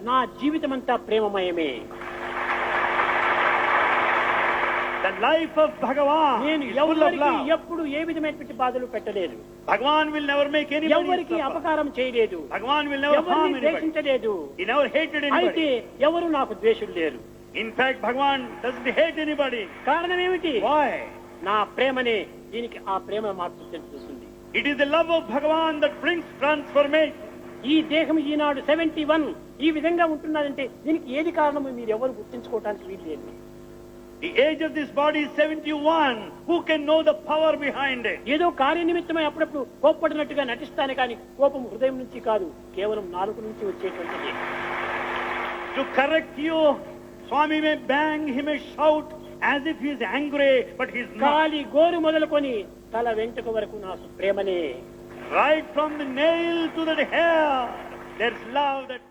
నా జీవితమంతా ప్రేమమయమే. The life of Bhagavan నేను is full of ఎవరికి love. ఎప్పుడు ఏ విధమైనటువంటి బాధలు పెట్టలేదు. Bhagavan will never make anybody ఎవరికి suffer. అపకారం చేయలేదు. Bhagavan will never harm ఎవరిని anybody. ద్వేషించలేదు. He never hated అయితే anybody. ఎవరు నాకు ద్వేషులు లేరు. In fact, Bhagavan doesn't hate anybody. కారణం ఏమిటి? Why? నా ప్రేమనే దీనికి ఆ ప్రేమ మార్పు తెలుస్తుంది. It is the love of Bhagavan that brings transformation. ఈ దేహం ఈనాడు 71 ఈ విధంగా ఉంటున్నదంటే దీనికి ఏది కారణమో మీరు ఎవరు గుర్తించుకోవడానికి వీలు లేదు. The age of this body is 71. Who can know the power behind it? ఏదో కార్యనిమిత్తమై అప్పుడప్పుడు కోప్పడినట్టుగా నటిస్తానే కానీ కోపం హృదయం నుంచి కాదు, కేవలం నాలుక నుంచి వచ్చేటువంటిది. To correct you, Swami may bang, he may shout as if he is angry, but he is not. కాలి గోరు మొదలుకొని తల వెంట్రుక వరకు నాకు ప్రేమనే. Right from the nail to the hair, there's love that